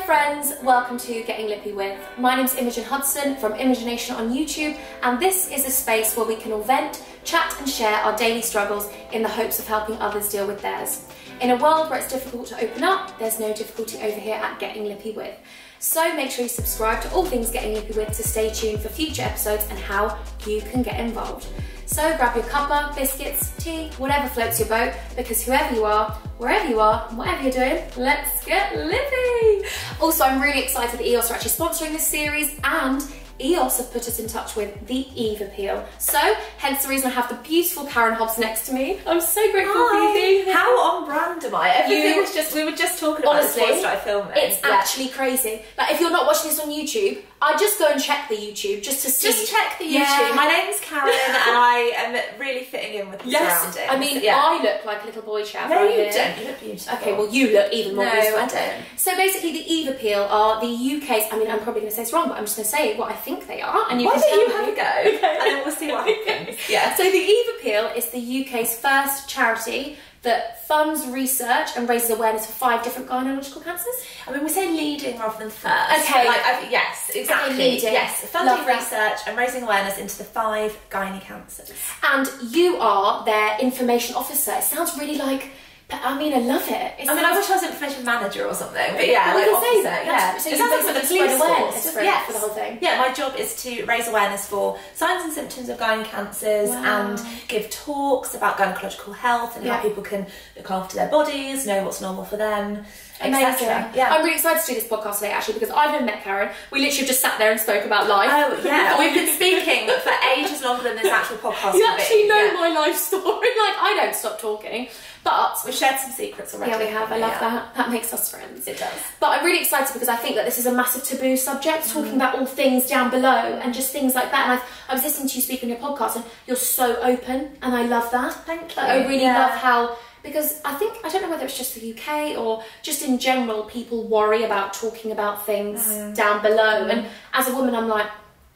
friends, welcome to Getting Lippy with. My name's Imogen Hudson from Imogenation on YouTube, and this is a space where we can all vent, chat and share our daily struggles in the hopes of helping others deal with theirs. In a world where it's difficult to open up, there's no difficulty over here at Getting Lippy with. So make sure you subscribe to all things Getting Lippy with to stay tuned for future episodes and how you can get involved. So grab your cuppa, biscuits, tea, whatever floats your boat, because whoever you are, wherever you are, and whatever you're doing, let's get lippy! Also, I'm really excited that EOS are actually sponsoring this series, and EOS have put us in touch with the Eve Appeal. So, hence the reason I have the beautiful Karen Hobbs next to me. I'm so grateful for you being here. How on brand am I? Everything was just, we were just talking about this before I started filming. It's actually crazy. Like, if you're not watching this on YouTube, I just go and check the YouTube just to see. Just check the YouTube. Yeah. My name's Karen and I am really fitting in with the surroundings. I mean, I look like a little boy child. No, you don't. You look beautiful. Okay, well, you look even more beautiful. No, I don't. So basically, the Eve Appeal are the UK's, I mean, I'm probably going to say this wrong, but I'm just going to say what I think they are. And Why don't you have a go? Okay. And then we'll see what happens. Yeah. So the Eve Appeal is the UK's first charity that funds research and raises awareness for 5 different gynecological cancers. I mean, we say leading rather than first. Okay. Yes, exactly. Leading. Yes, funding research and raising awareness into the 5 gynae cancers. And you are their information officer. It sounds really like, I mean, I love it. I wish I was information manager or something, but yeah, we like can say that. Yeah. So you basically spread awareness for the whole thing. Yeah, my job is to raise awareness for signs and symptoms of gynae cancers and give talks about gynecological health and how people can look after their bodies, know what's normal for them. Amazing. Yeah. I'm really excited to do this podcast today actually because I've never met Karen. We literally just sat there and spoke about life. Oh yeah, we've been speaking for ages longer than this actual podcast. You actually know my life story. Like, I don't stop talking. But we've shared some secrets already. Yeah, we have. I love that. That makes us friends. It does. But I'm really excited because I think that this is a massive taboo subject, talking about all things down below and just things like that. And I was listening to you speak on your podcast and you're so open and I love that. Thank you. I really love how, because I don't know whether it's just the UK or just in general, people worry about talking about things down below. And as a woman, I'm like,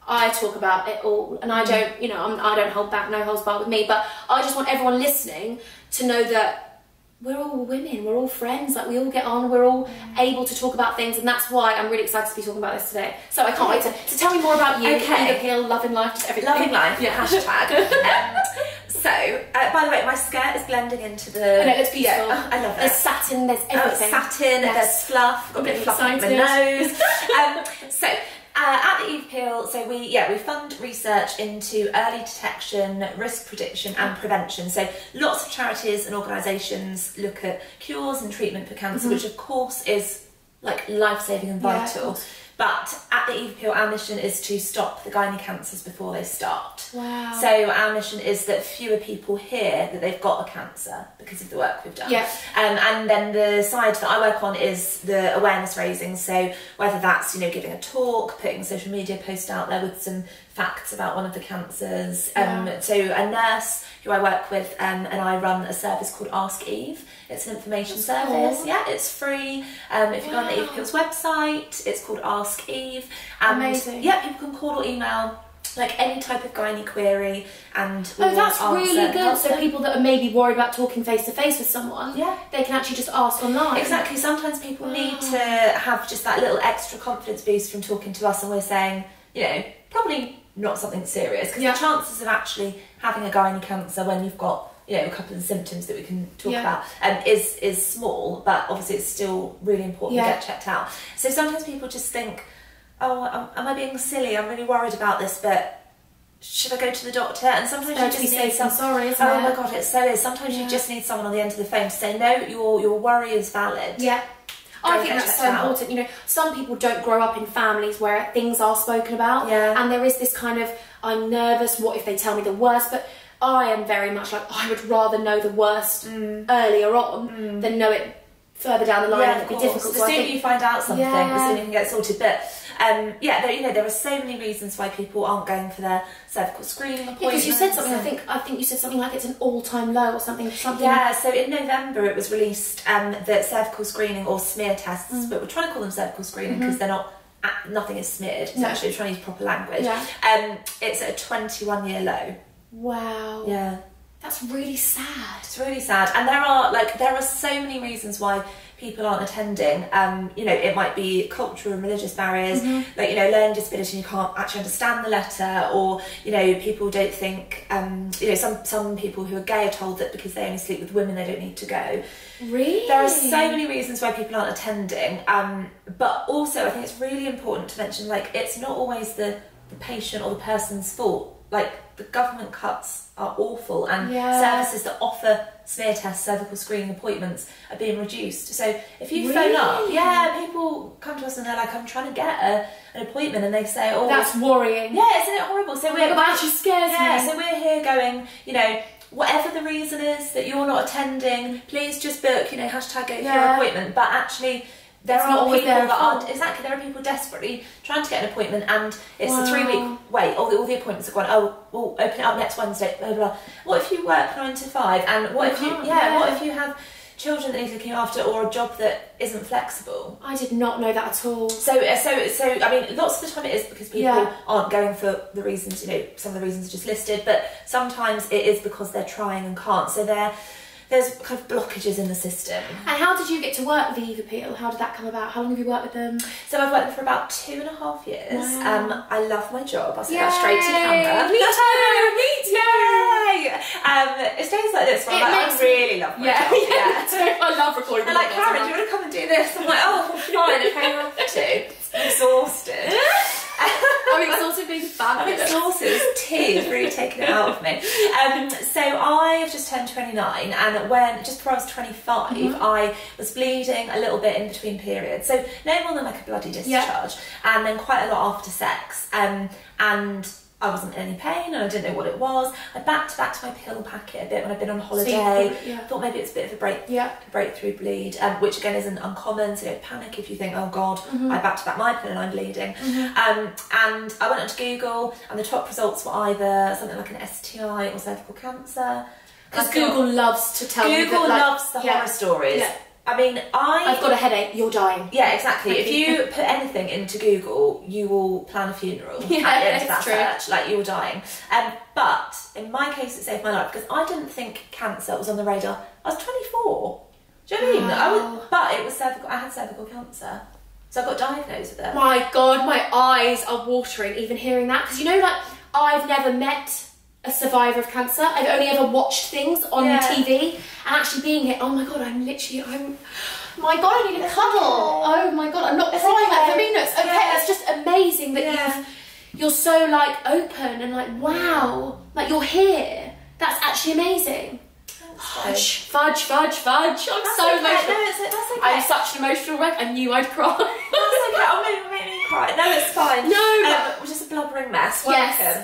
I talk about it all and I don't, I don't hold back, no holds barred with me, but I just want everyone listening to know that we're all women, we're all friends, like we all get on, we're all able to talk about things, and that's why I'm really excited to be talking about this today. So I can't wait to tell me more about you, Eve Appeal, loving life, just everything. Loving life, hashtag. By the way, my skirt is blending into the... I know, it's beautiful. Yeah, I love it. There's satin, there's everything. Satin, there's fluff, got a bit of fluff on my nose. At the Eve Appeal, so we fund research into early detection, risk prediction and prevention. So lots of charities and organisations look at cures and treatment for cancer, which of course is like life-saving and vital. But at the Eve Appeal, our mission is to stop the gynae cancers before they start. Wow. So our mission is that fewer people hear that they've got a cancer because of the work we've done. Yeah. And then the side that I work on is the awareness raising. So whether that's, giving a talk, putting a social media post out there with some facts about one of the cancers. So a nurse who I work with and I run a service called Ask Eve. It's an information service. Cool. Yeah, it's free. If you go on the Eve Appeal's website, it's called Ask Eve. Amazing. Yeah, people can call or email like any type of gynae query and that's really good. So people that are maybe worried about talking face to face with someone, they can actually just ask online. Exactly. Sometimes people need to have just that little extra confidence boost from talking to us, and we're saying, probably not something serious, because the chances of actually having a gynae cancer when you've got a couple of symptoms that we can talk about is small, but obviously it's still really important to get checked out. So sometimes people just think, oh, am I being silly? I'm really worried about this, but should I go to the doctor? And sometimes you just need some... sorry, isn't it? My God, it so is. Sometimes you just need someone on the end of the phone to say, no, your worry is valid. Yeah. I think that's so important. Some people don't grow up in families where things are spoken about, and there is this kind of, I'm nervous, what if they tell me the worst? But I am very much like, I would rather know the worst earlier on than know it further down the line and it'd be difficult. The sooner you find out something, the sooner you can get sorted. But there are so many reasons why people aren't going for their cervical screening appointments. Because you said something. I think you said something like it's an all-time low or something. Yeah. So in November it was released that cervical screening or smear tests, but we're trying to call them cervical screening because they're not. Nothing is smeared. Essentially, we're trying to use proper language. Yeah. It's at a 21-year low. Wow. Yeah. That's really sad. It's really sad, and there are so many reasons why people aren't attending. You know, it might be cultural and religious barriers, like, you know, learning disability, you can't actually understand the letter, or, you know, people don't think, you know, some people who are gay are told that because they only sleep with women they don't need to go. Really? There are so many reasons why people aren't attending, but also I think it's really important to mention, like, it's not always the patient or the person's fault. Like, the government cuts are awful, and services that offer smear tests, cervical screening appointments are being reduced. So if you phone up, people come to us and they're like, I'm trying to get an appointment, and they say, oh, that's worrying. Yeah, isn't it horrible? So that actually scares me. So we're here going, you know, whatever the reason is that you're not attending, please just book, you know, hashtag go for your appointment. But actually, there are people that aren't. Exactly, there are people desperately trying to get an appointment, and it's a 3-week wait. All the appointments are gone. Oh, we'll open it up next Wednesday. Blah blah. What if you work 9 to 5? And what if you what if you have children that need looking after, or a job that isn't flexible? I did not know that at all. So I mean, lots of the time it is because people aren't going for the reasons. You know, some of the reasons are just listed, but sometimes it is because they're trying and can't. So there's kind of blockages in the system. And how did you get to work with Eve Appeal? How did that come about? How long have you worked with them? So I've worked with them for about 2.5 years. Wow. I love my job. I'll say that straight to camera. Me too! Yay! It's days like this where I really love my job. Yeah. I love recording. They're like, Karen, do you want to come and do this? I'm like, oh, fine, okay, I have to. I'm exhausted. I'm exhausted being fabulous. I'm exhausted. Tea is really taking it out of me. So I have just turned 29, and just before I was 25, I was bleeding a little bit in between periods. So no more than like a bloody discharge, and then quite a lot after sex. And I wasn't in any pain, and I didn't know what it was. I backed to my pill packet a bit when I've been on holiday. I thought maybe it's a bit of a breakthrough bleed, which again isn't uncommon, so don't panic if you think, oh God, I backed back my pill and I'm bleeding. And I went onto Google, and the top results were either something like an STI or cervical cancer. Because Google loves to tell you that, Google loves the horror stories. Yeah. I mean, I've got a headache, you're dying. Yeah, exactly. If you put anything into Google, you will plan a funeral at the end of that search, like you're dying. But in my case, it saved my life because I didn't think cancer was on the radar. I was 24. Do you know what I mean? But it was cervical. I had cervical cancer, so I got diagnosed with it. My God, my eyes are watering even hearing that, because you know, like, I've never met a survivor of cancer. I've only ever watched things on TV, and actually being here, oh my God, my God, I need a cuddle. Oh my God, I'm not crying like for me, no, it's okay. It's just amazing that you're so like open and like, wow, like you're here. That's actually amazing. Fudge. I'm so emotional. No, that's okay. I'm such an emotional wreck. I knew I'd cry. That's okay. Oh, make me cry. No, it's fine. No, we're just a blubbering mess. Welcome.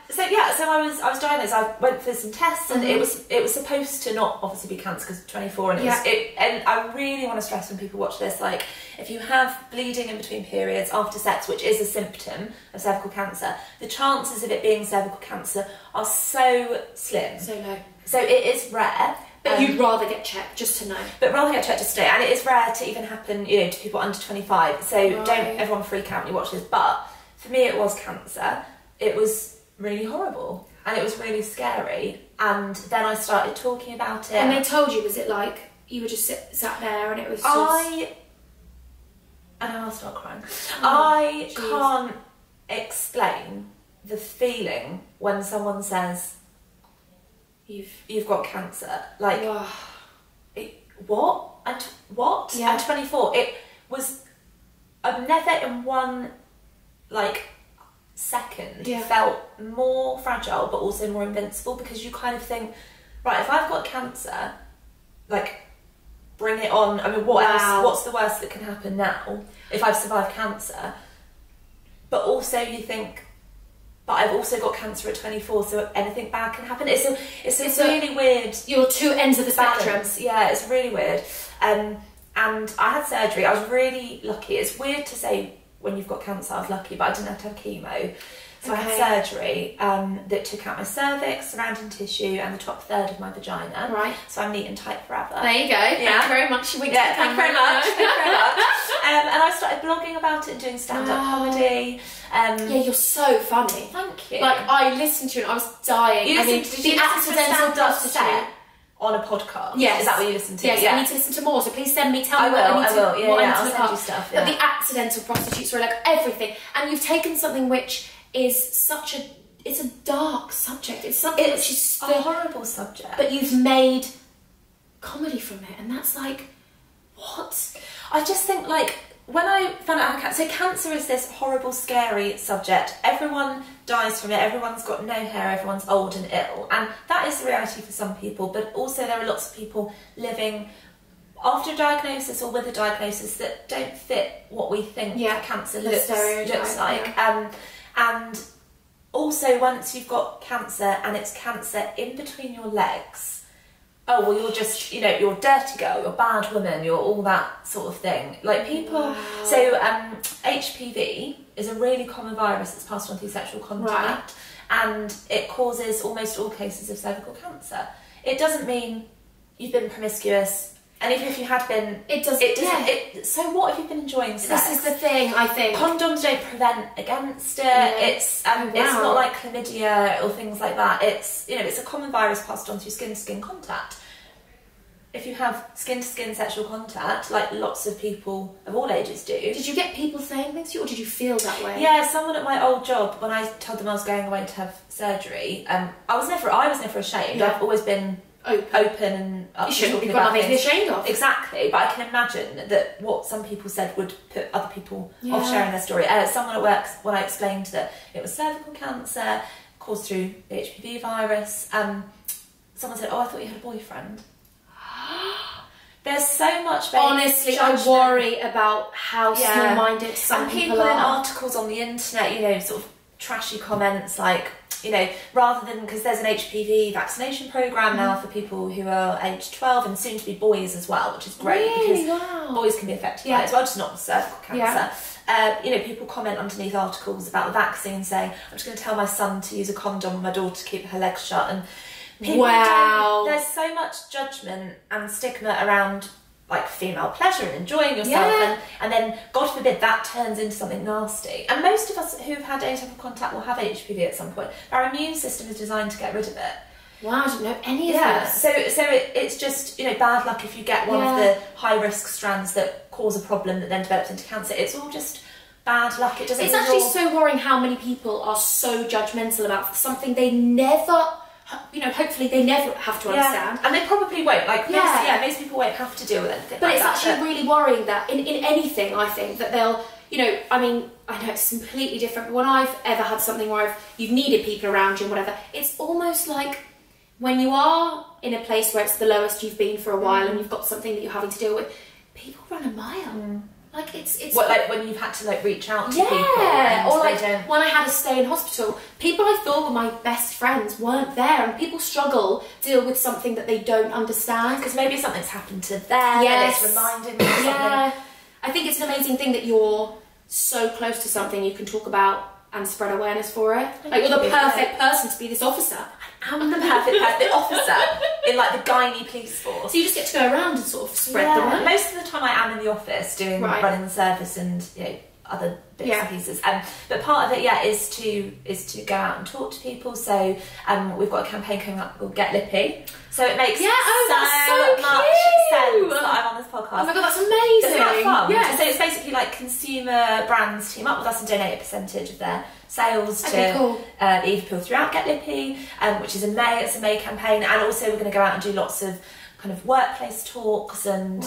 So I was diagnosed. I went for some tests, and it was supposed to not obviously be cancer because 24, and and I really want to stress when people watch this, like, if you have bleeding in between periods after sex, which is a symptom of cervical cancer, the chances of it being cervical cancer are so slim. So low. So it is rare. But you'd rather get checked, just to know. But rather get checked just to know. And it is rare to even happen, you know, to people under 25. So don't everyone freak out when you watch this. But for me, it was cancer. It was really horrible. And it was really scary. And then I started talking about it. And they told you, was it like, you were just sat there and it was just... And I'll start crying. I can't explain the feeling when someone says... You've got cancer. Like, what? And what? Yeah. And 24. It was... I've never in one, like, second felt more fragile but also more invincible, because you kind of think, right, if I've got cancer, like, bring it on. I mean, what else? What's the worst that can happen now if I've survived cancer? But also you think... But I've also got cancer at 24, so anything bad can happen. It's really weird. You're two ends of the spectrum. Yeah, it's really weird. And I had surgery. I was really lucky. It's weird to say when you've got cancer I was lucky, but I didn't have to have chemo. So I had surgery that took out my cervix, surrounding tissue, and the top third of my vagina. Right. So I'm neat and tight forever. There you go. Yeah. Thank you very much. Thank you very much. And I started blogging about it and doing stand-up comedy. Yeah, you're so funny. Thank you. Like, I listened to you and I was dying. You listened to the accidental prostitute on a podcast. Yes. Is that what you listen to? Yes, yeah. I need to listen to more, so please send me, tell me I what I need to, will. Yeah, what I yeah, need to I'll look send up. you stuff. But Yeah. the accidental prostitute story, like everything, and you've taken something which is such a, it's a dark subject. It's something which is a horrible subject. but you've made comedy from it, and that's like, what? I just think, like, when I found out how cancer is this horrible, scary subject. Everyone dies from it. Everyone's got no hair. Everyone's old and ill, and that is the reality for some people. But also, there are lots of people living after a diagnosis or with a diagnosis that don't fit what we think cancer looks like. And also, once you've got cancer and it's cancer in between your legs. Oh, well, you're just, you know, you're a dirty girl, you're a bad woman, you're all that sort of thing. Like, people... Wow. So, HPV is a really common virus that's passed on through sexual contact, and it causes almost all cases of cervical cancer. It doesn't mean you've been promiscuous, and even if you had been... It doesn't... So what if you've been enjoying sex? This is the thing, I think. Condoms don't prevent against it. Yeah. It's not like chlamydia or things like that. It's, you know, it's a common virus passed on through skin-to-skin contact. If you have skin-to-skin sexual contact, like lots of people of all ages do... Did you get people saying things to you, or did you feel that way? Yeah, someone at my old job, when I told them I was going away to have surgery, I was never ashamed. Yeah. I've always been open and up you to shouldn't talking be got about nothing to be things. ashamed of. Exactly, but I can imagine that what some people said would put other people off sharing their story. Someone at work, when I explained that it was cervical cancer caused through the HPV virus, someone said, "Oh, I thought you had a boyfriend." There's so much. Honestly, judgment. I worry about how small-minded some people are. in articles on the internet, you know, sort of trashy comments like, you know, rather than, because there's an HPV vaccination programme now for people who are aged 12 and soon to be boys as well, which is great because boys can be affected by it as well, just not cervical cancer. You know, people comment underneath articles about the vaccine saying, I'm just going to tell my son to use a condom and my daughter to keep her legs shut, and people there's so much judgment and stigma around like female pleasure and enjoying yourself, and then God forbid that turns into something nasty. And most of us who've had any type of contact will have HPV at some point. Our immune system is designed to get rid of it. Wow, I didn't know any of this. So it's just, you know, bad luck if you get one of the high risk strands that cause a problem that then develops into cancer. It's all just bad luck. It doesn't. It's actually so worrying how many people are so judgmental about something they never, you know, hopefully they never have to understand. And they probably won't. Like, most people won't have to deal with anything. But like it's that, actually really worrying that in anything, I think, that they'll, you know, I mean, I know it's completely different, but when I've ever had something where you've needed people around you and whatever, it's almost like when you are in a place where it's the lowest you've been for a while and you've got something that you're having to deal with, people run a mile. Like it's what, like when you've had to like reach out to people, or like when I had to stay in hospital, people I thought were my best friends weren't there, and people struggle to deal with something that they don't understand because maybe something's happened to them and it's reminding them of something. I think it's an amazing thing that you're so close to something you can talk about and spread awareness for it. Like, you're the perfect person to be this officer. I'm the perfect person, the officer in like the Gynae police force. So you just get to go around and sort of spread the word. Most of the time I am in the office doing running the service and, you know, other bits and pieces. But part of it, is to go out and talk to people. So we've got a campaign coming up called Get Lippy. So it makes so much sense that I'm on this podcast. Oh my god, that's amazing! Isn't that fun? Yeah. So it's basically like consumer brands team up with us and donate a percentage of their sales to the Eva Pill Throughout Get Lippy, which is in May. It's a May campaign, and also we're going to go out and do lots of kind of workplace talks and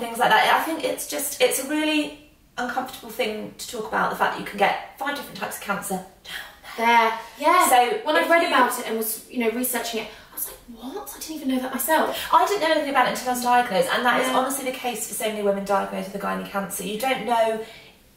things like that. I think it's a really uncomfortable thing to talk about, the fact that you can get 5 different types of cancer down there. Yeah. So when I read about it and was, you know, researching it, I was like, what? I didn't even know that myself. I didn't know anything about it until I was diagnosed, and that is honestly the case for so many women diagnosed with a gynae cancer. You don't know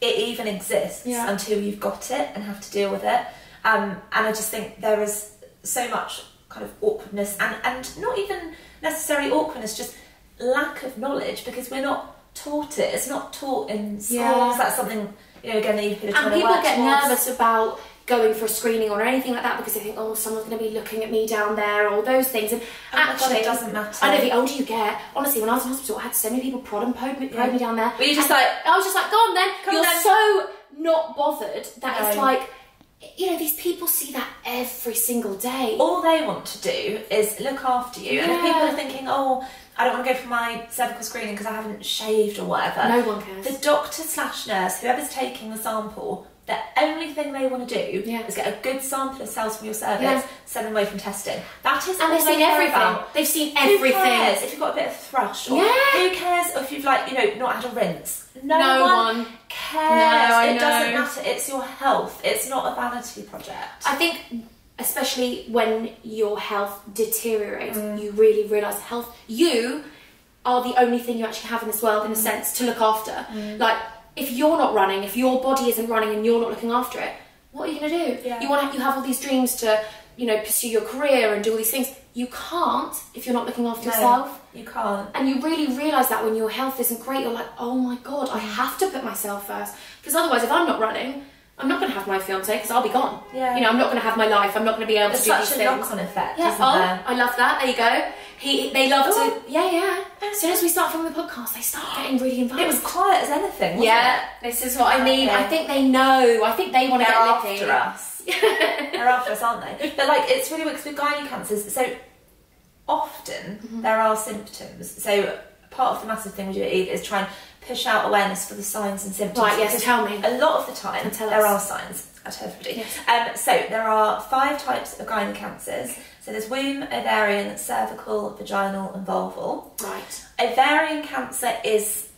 it even exists until you've got it and have to deal with it. And I just think there is so much kind of awkwardness and not even necessarily awkwardness, just lack of knowledge, because we're not taught it. It's not taught in schools. That's something, you know, again, that you could have and people get nervous about, going for a screening or anything like that because they think, oh, someone's going to be looking at me down there, or those things. And actually, it doesn't matter. I know the older you get, honestly, when I was in hospital, I had so many people prod and probe me down there. Were you just like, I was just like, go on then. Come You're on then. so not bothered that it's like, you know, these people see that every single day. All they want to do is look after you. And if people are thinking, oh, I don't want to go for my cervical screening because I haven't shaved or whatever. No one cares. The doctor/nurse, whoever's taking the sample, the only thing they want to do is get a good sample of cells from your cervix, send them away from testing. That is all they've seen everything. About. They've seen everything. Who cares if you've got a bit of thrush? Or who cares if you've, like, you know, not had a rinse? No one cares. No, it doesn't matter. It's your health. It's not a vanity project. I think, especially when your health deteriorates, you really realise you are the only thing you actually have in this world, in a sense, to look after. Like, if you're not running, if your body isn't running and you're not looking after it, what are you going to do? You have all these dreams to, you know, pursue your career and do all these things. You can't if you're not looking after yourself. You can't. And you really realise that when your health isn't great, you're like, oh my God, I have to put myself first. Because otherwise, if I'm not running, I'm not going to have my fiance because I'll be gone. You know, I'm not going to have my life. I'm not going to be able to do these things. There's such a knock-on effect, isn't there? there? I love that. There you go. They love to... As soon as we start filming the podcast, they start getting really involved. It was quiet as anything, wasn't it? This is what I mean. I think they know. I think they want to get lippy. They're after us. They're after us, aren't they? But, like, it's really weird because with gynae cancers, so often there are symptoms. So part of the massive thing we do at Eve is try and push out awareness for the signs and symptoms. Right, yes, tell me. A lot of the time, there are signs. I'll tell everybody. So there are 5 types of gynae cancers. So there's womb, ovarian, cervical, vaginal and vulval. Right. Ovarian cancer is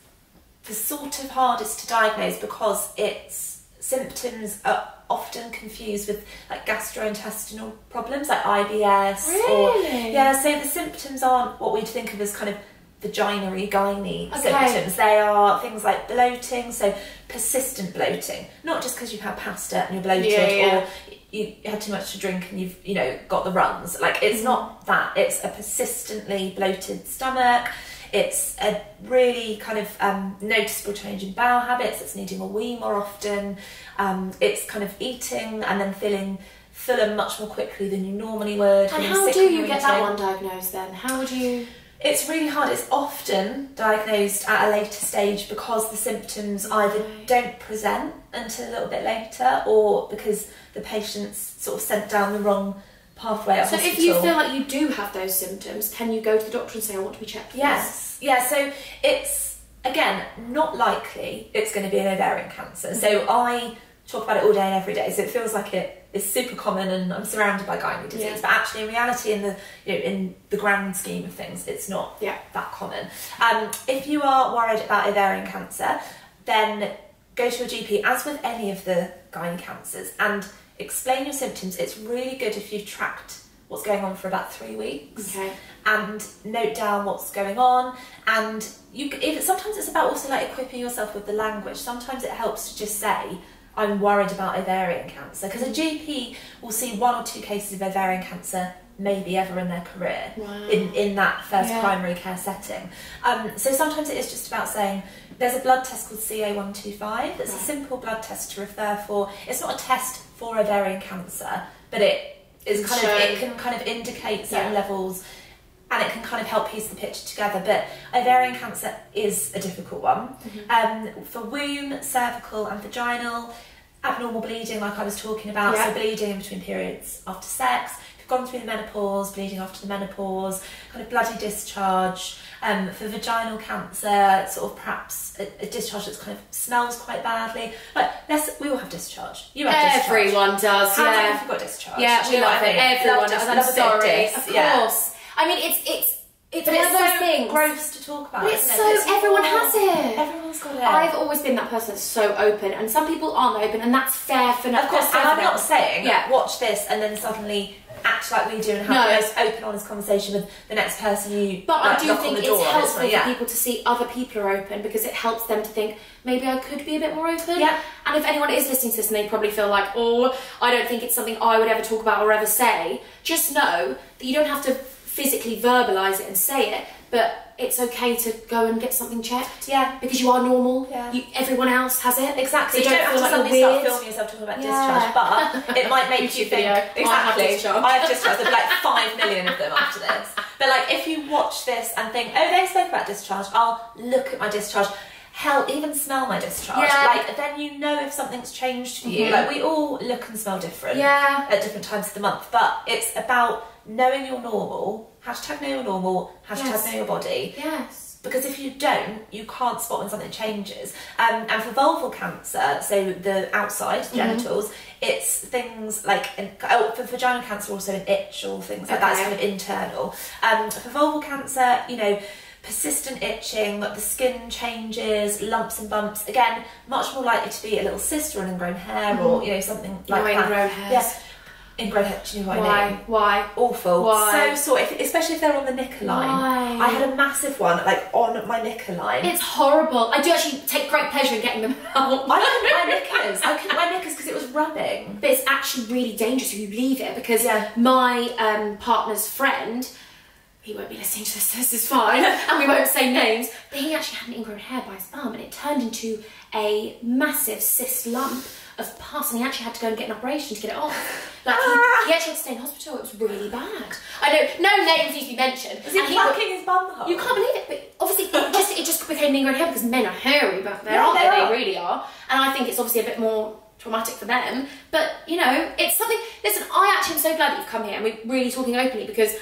the sort of hardest to diagnose because its symptoms are often confused with, like, gastrointestinal problems like IBS. Really? So the symptoms aren't what we'd think of as kind of vaginary gynae symptoms. They are things like bloating, so persistent bloating, not just because you've had pasta and you're bloated or you had too much to drink and you've, you know, got the runs. Like, it's not that. It's a persistently bloated stomach. It's a really kind of noticeable change in bowel habits. It's needing a wee more often. It's kind of eating and then feeling fuller much more quickly than you normally would. And how do you get that one diagnosed then? How would you... It's really hard. It's often diagnosed at a later stage because the symptoms either don't present until a little bit later or because the patient's sort of sent down the wrong pathway at hospital. So if you feel like you do have those symptoms, can you go to the doctor and say, I want to be checked for this? Yeah, so it's, again, not likely it's going to be an ovarian cancer. So I talk about it all day and every day, so it feels like it is super common and I'm surrounded by gynae disease, but actually in reality, in the grand scheme of things, it's not that common. If you are worried about ovarian cancer, then go to your GP, as with any of the gynae cancers, and explain your symptoms. It's really good if you've tracked what's going on for about 3 weeks and note down what's going on. And sometimes it's about also, like, equipping yourself with the language. Sometimes it helps to just say, I'm worried about ovarian cancer, because a GP will see 1 or 2 cases of ovarian cancer maybe ever in their career in that first primary care setting. So sometimes it is just about saying, there's a blood test called CA125 that's a simple blood test to refer for. It's not a test for ovarian cancer, but it can kind of indicate certain levels, and it can kind of help piece the picture together. But ovarian cancer is a difficult one. For womb, cervical and vaginal, abnormal bleeding, like I was talking about, so bleeding in between periods after sex. If you've gone through the menopause, bleeding after the menopause, kind of bloody discharge. For vaginal cancer, sort of perhaps a discharge that kind of smells quite badly. Like, we all have discharge. You have discharge. Everyone does, How many have you got discharge? Yeah, we love it. Everyone does. I'm sorry. Of course. I mean, it's one of those things. Gross to talk about. But it's everyone has it. Everyone's got it. I've always been that person that's so open, and some people aren't open, and that's fair for Of course, and I'm not saying watch this and then suddenly act like we do and have the most open, honest conversation with the next person you. But I do think it's helpful for people to see other people are open, because it helps them to think, maybe I could be a bit more open. And if anyone is listening to this and they probably feel like, oh, I don't think it's something I would ever talk about or ever say, just know that you don't have to physically verbalise it and say it, but it's okay to go and get something checked. Yeah. Because you are normal. Yeah. Everyone else has it. Exactly. So you don't have to like suddenly start filming yourself talking about discharge, but it might make you think, exactly, I have discharge. There'll be like 5 million of them after this. But like, if you watch this and think, oh, they spoke about discharge, I'll look at my discharge. Hell, even smell my discharge. Yeah. Like, then you know if something's changed for you. Like, we all look and smell different at different times of the month, but it's about knowing your normal, hashtag know your normal, hashtag know your body. Yes. Because if you don't, you can't spot when something changes. And for vulval cancer, so the outside genitals, it's things like, for vaginal cancer also an itch or things like that, it's kind of internal. For vulval cancer, you know, persistent itching, the skin changes, lumps and bumps, again, much more likely to be a little cyst or an ingrown hair or, you know, something like that. Ingrown hairs. Yes. Ingrown hair, do you know what I mean? Why? Awful. Why? So sore, especially if they're on the knicker line. Why? I had a massive one, like, on my knicker line. It's horrible. I do actually take great pleasure in getting them out. I couldn't wear knickers because it was rubbing. But it's actually really dangerous if you leave it, because my partner's friend, he won't be listening to this is fine, and we won't say names, but he actually had an ingrown hair by his bum, and it turned into a massive cyst lump of pus, and he actually had to go and get an operation to get it off. Like, he actually had to stay in hospital. It was really bad. I know, no names need to be mentioned. Was he plucking his bum hole? You can't believe it, but obviously it just became an ingrown hair because men are hairy back there, Yeah, aren't they? are. They really are. And I think it's obviously a bit more traumatic for them. But, you know, it's something... Listen, I actually am so glad that you've come here and we're really talking openly, because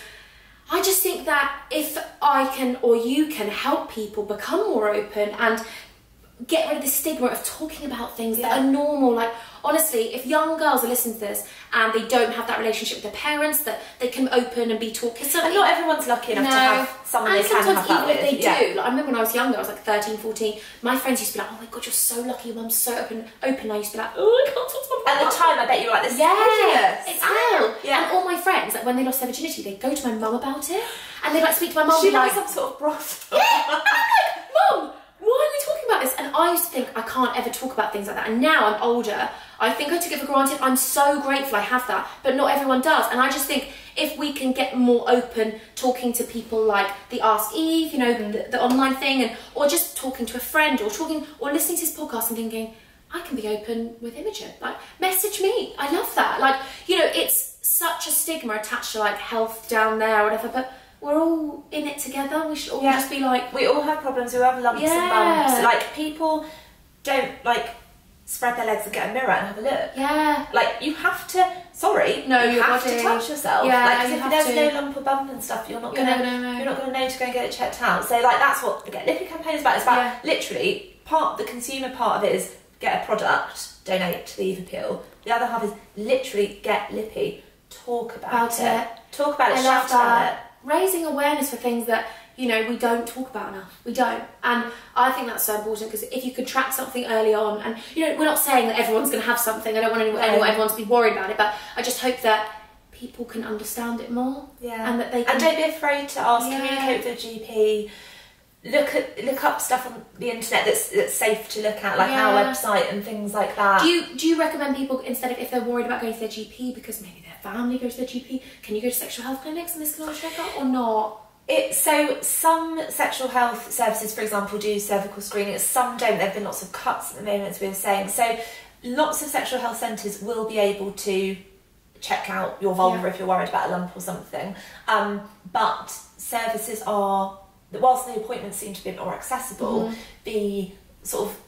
I just think that if I can, or you can, help people become more open and get rid of the stigma of talking about things that are normal. Like, honestly, if young girls are listening to this and they don't have that relationship with their parents, that they can open and be talking. And not everyone's lucky enough to have someone they can have that with. And sometimes even if they do, like, I remember when I was younger, I was like 13, 14, my friends used to be like, oh my God, you're so lucky, your mum's so open. I used to be like, oh, I can't talk to my mum. At the time, I bet you were like, this is ridiculous. It's hell. Yeah. And all my friends, like, when they lost their virginity, they'd go to my mum about it, and they'd like speak to my mum. She like some sort of brothel. Yeah, I'm like, Mum, why are we talking about this? And I used to think I can't ever talk about things like that. And now I'm older, I think I took it for granted. I'm so grateful I have that, but not everyone does. And I just think if we can get more open, talking to people like the Ask Eve, you know, the online thing, and or just talking to a friend, or listening to this podcast and thinking, I can be open with Imogen. Like, message me. I love that. Like, you know, it's such a stigma attached to like health down there or whatever, but we're all in it together. We should all just be like... We all have problems, we all have lumps and bumps. Like, people don't, like, spread their legs and get a mirror and have a look. Yeah. Like, you have to... Sorry, no, you have to touch yourself. Yeah, like, if there's no lump or bump and stuff, you're not gonna you're not gonna know to go and get it checked out. So, like, that's what the Get Lippy campaign is about. It's about literally the consumer part of it is get a product, donate to the Eve Appeal. The other half is literally get Lippy, talk about it. Talk about it, shout about it. Raising awareness for things that, you know, we don't talk about enough. We don't. And I think that's so important, because if you could track something early on, and, you know, we're not saying that everyone's going to have something. I don't want everyone to be worried about it, but I just hope that people can understand it more. Yeah. And that they can... And don't be afraid to ask, communicate with a GP. Look up stuff on the internet that's safe to look at, like our website and things like that. Do you recommend people, instead of, if they're worried about going to their GP because maybe their family goes to their GP, can you go to sexual health clinics and this can all check out, or not? So some sexual health services, for example, do cervical screening. Some don't. There have been lots of cuts at the moment, as we were saying. So lots of sexual health centres will be able to check out your vulva if you're worried about a lump or something. But services are, whilst the appointments seem to be a bit more accessible, the sort of,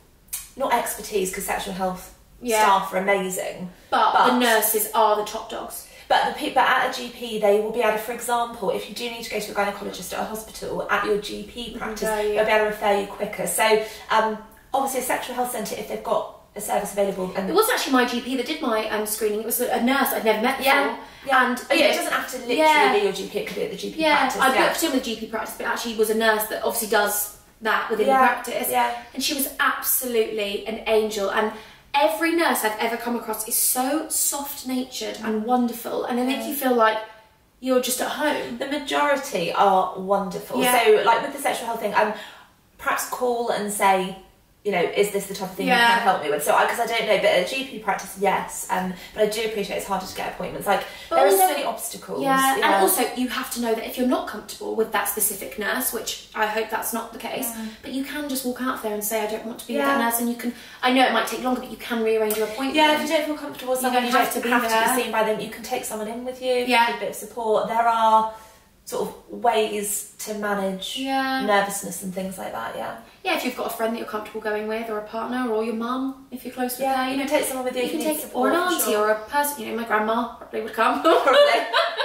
not expertise, because sexual health staff are amazing. But the nurses are the top dogs. But at a GP, they will be able to, for example, if you do need to go to a gynaecologist at a hospital, at your GP practice, they'll be able to refer you quicker. So obviously a sexual health centre, if they've got a service available. And it wasn't actually my GP that did my screening. It was a nurse I'd never met before. And it doesn't have to literally be your GP. It could be at the GP practice. I booked in with the GP practice, but actually was a nurse that obviously does that within the practice. And she was absolutely an angel. And every nurse I've ever come across is so soft-natured and wonderful, and they make you feel like you're just at home. The majority are wonderful. So, like with the sexual health thing, perhaps call and say, you know, is this the type of thing you can help me with? So, because I don't know, but at a GP practice, yes. But I do appreciate it's harder to get appointments. Like, there are so many obstacles. Yeah, and also you have to know that if you're not comfortable with that specific nurse, which I hope that's not the case, but you can just walk out of there and say, I don't want to be with that nurse, and you can, I know it might take longer, but you can rearrange your appointment. Yeah, if you don't feel comfortable with someone, you don't have to be seen by them, you can take someone in with you, give a bit of support. There are sort of ways to manage nervousness and things like that, Yeah, if you've got a friend that you're comfortable going with, or a partner, or your mum, if you're close with her, you know, take someone with you. You can take support, or an auntie, or a person. You know, my grandma probably would come. Probably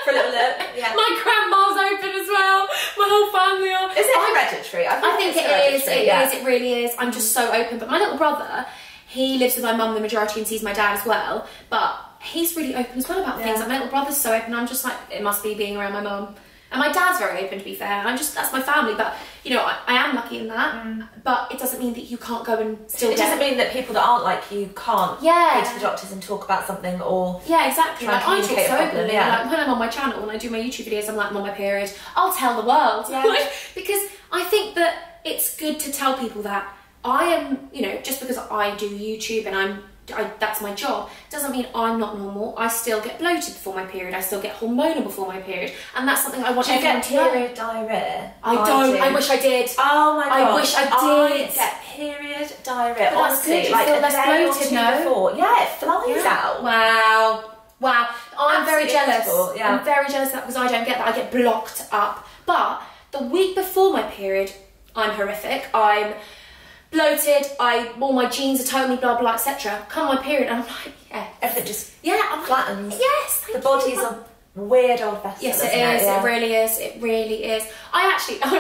for a little look. Yeah. My grandma's open as well. My whole family are. Is it hereditary? I think it is. It is. It really is. I'm just so open. But my little brother, he lives with my mum the majority and sees my dad as well. But he's really open as well about things. Like, my little brother's so open. I'm just like, it must be being around my mum. And my dad's very open, to be fair. That's my family. But, you know, I am lucky in that. But it doesn't mean that you can't go and still It doesn't mean that people that aren't like you can't go to the doctors and talk about something or... Yeah, exactly. Like, I talk so openly. Yeah. Like, when I'm on my channel and I do my YouTube videos, I'm like, I'm on my period. I'll tell the world. Yeah. Like, because I think that it's good to tell people that I am, you know, just because I do YouTube and that's my job, doesn't mean I'm not normal. I still get bloated before my period. I still get hormonal before my period, and that's something I want everyone to know. Period diarrhea? I don't. I wish I did. Oh my god! I wish I did. I get period diarrhea. But honestly, that's good. You like feel less bloated, no? Before. Yeah, it flies out. Wow. I'm very jealous. Yeah. I'm very jealous of that because I don't get that. I get blocked up. But the week before my period, I'm horrific. I'm bloated, all my jeans are totally blah blah etc. Come my period and I'm like, everything just flattens. Yes, the body's a weird old vessel. Yes, it is. It really is. It really is. I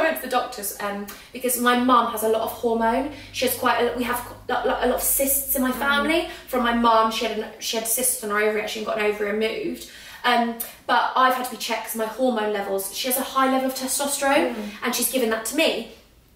went to the doctors because my mum has a lot of hormone. She has we have a lot of cysts in my family from my mum. She had cysts on her ovary. Actually, and got an ovary removed. But I've had to be checked because my hormone levels. She has a high level of testosterone, and she's given that to me.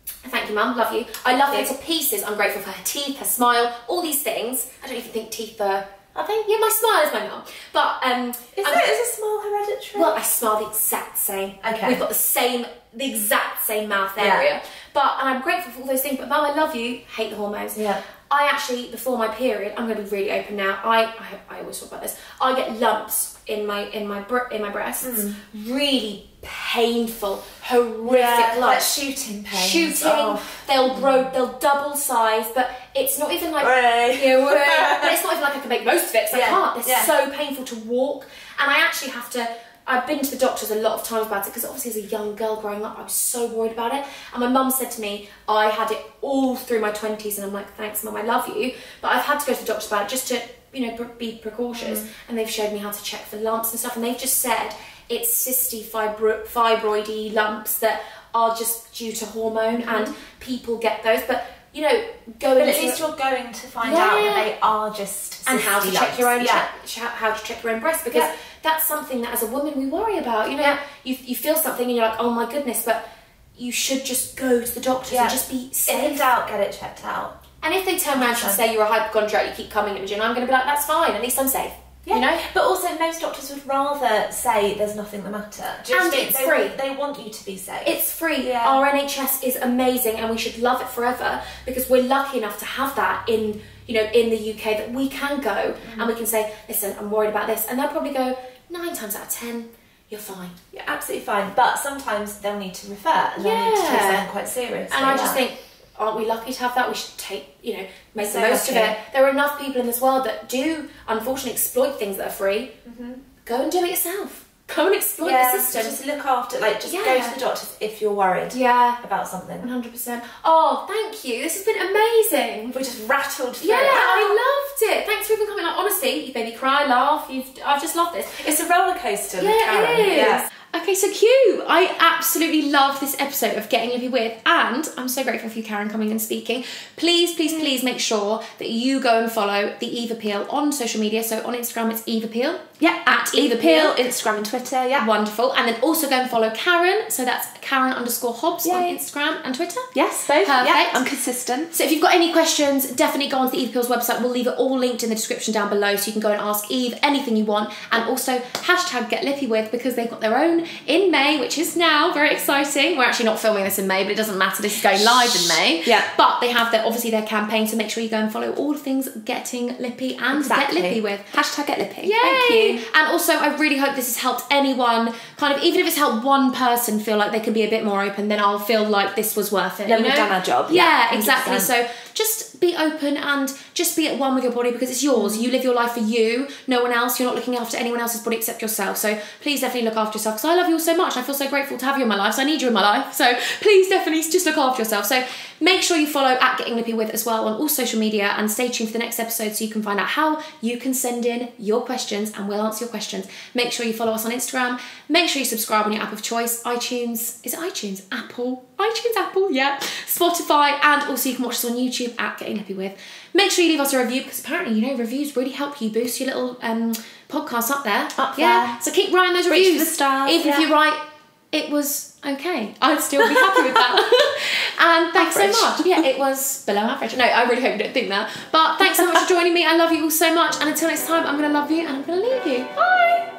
Thank you, Mum. Love you. I love her to pieces. I'm grateful for her teeth, her smile, all these things. I don't even think teeth are they? Yeah, my smile is my mum. But is a smile hereditary? Well, I smile the exact same. Okay. We've got the exact same mouth area. And I'm grateful for all those things. But Mum, I love you. Hate the hormones. Yeah. I actually, before my period, I'm going to be really open now. I always talk about this. I get lumps in my breasts. Really painful, horrific lumps. Like shooting pains. They'll double size, but it's not even like but it's not even like I can make most of it because I can't. They're so painful to walk, and I actually have to. I've been to the doctors a lot of times about it because obviously as a young girl growing up I was so worried about it, and my mum said to me I had it all through my 20s, and I'm like, thanks Mum, I love you, but I've had to go to the doctors about it just to, you know, be precautious, and they've showed me how to check for lumps and stuff, and they've just said it's cysty fibroidy lumps that are just due to hormone, and people get those, but you know, but at least you're going to find out that they are just and how to check your own how to check your own breast, because that's something that as a woman we worry about. You know, you feel something and you're like, oh my goodness, but you should just go to the doctors and just be safe. If in doubt, get it checked out. And if they turn around and say you're a hypochondriac, you keep coming, Imogen, I'm going to be like, that's fine, at least I'm safe. Yeah. You know? But also most doctors would rather say there's nothing the matter. And it's free. They want you to be safe. It's free. Yeah. Our NHS is amazing and we should love it forever because we're lucky enough to have that in the UK, that we can go and we can say, listen, I'm worried about this. And they'll probably go, 9 times out of 10, you're fine. You're absolutely fine. But sometimes they'll need to refer and they'll need to take something quite serious. And I just think, aren't we lucky to have that? We should make the most of it. There are enough people in this world that do, unfortunately, exploit things that are free. Go and do it yourself. Go and exploit the system. Just look after, go to the doctors if you're worried about something. 100%. Oh, thank you. This has been amazing. We just rattled through. Yeah, I loved it. Thanks for even coming. Like, honestly, you made me cry, laugh. I've just loved this. It's a roller coaster. Yeah, Karen. it is. Yeah. Okay, so cute. I absolutely love this episode of Getting Lippy With, and I'm so grateful for you, Karen, coming and speaking. Please, please, please make sure that you go and follow the Eve Appeal on social media. So on Instagram, it's Eve Appeal. Yeah, at Eve Appeal. Instagram and Twitter, yeah. Wonderful. And then also go and follow Karen. So that's Karen_Hobbs on Instagram and Twitter. Yes, both. Perfect. Yeah, I'm consistent. So if you've got any questions, definitely go on to the Eve Appeal's website. We'll leave it all linked in the description down below so you can go and ask Eve anything you want. And also #GetLippyWith because they've got their own open in May, which is now very exciting. We're actually not filming this in May, but it doesn't matter. This is going live in May. Yeah. But they have obviously their campaign, so make sure you go and follow all things Getting Lippy and Get Lippy with. Hashtag Get Lippy. Yay! Thank you. And also, I really hope this has helped anyone, kind of, even if it's helped one person feel like they can be a bit more open, then I'll feel like this was worth it. Then we've done our job. Yeah, exactly. 100%. So just be open and just be at one with your body, because it's yours. You live your life for you, no one else. You're not looking after anyone else's body except yourself. So please definitely look after yourself, because I love you all so much. I feel so grateful to have you in my life, so I need you in my life. So please definitely just look after yourself. So make sure you follow at Getting Lippy with as well on all social media, and stay tuned for the next episode so you can find out how you can send in your questions and we'll answer your questions. Make sure you follow us on Instagram. Make sure you subscribe on your app of choice. iTunes, is it iTunes? Apple, yeah. Spotify, and also you can watch us on YouTube at Getting Lippy with. Make sure you leave us a review, because apparently, you know, reviews really help you boost your little podcast up there. Yeah. So keep writing those reviews. Reach for the stars. Even if you write, it was okay, I'd still be happy with that. And thanks so much. Yeah, it was below average. No, I really hope you don't think that. But thanks so much for joining me. I love you all so much. And until next time, I'm going to love you and I'm going to leave you. Bye.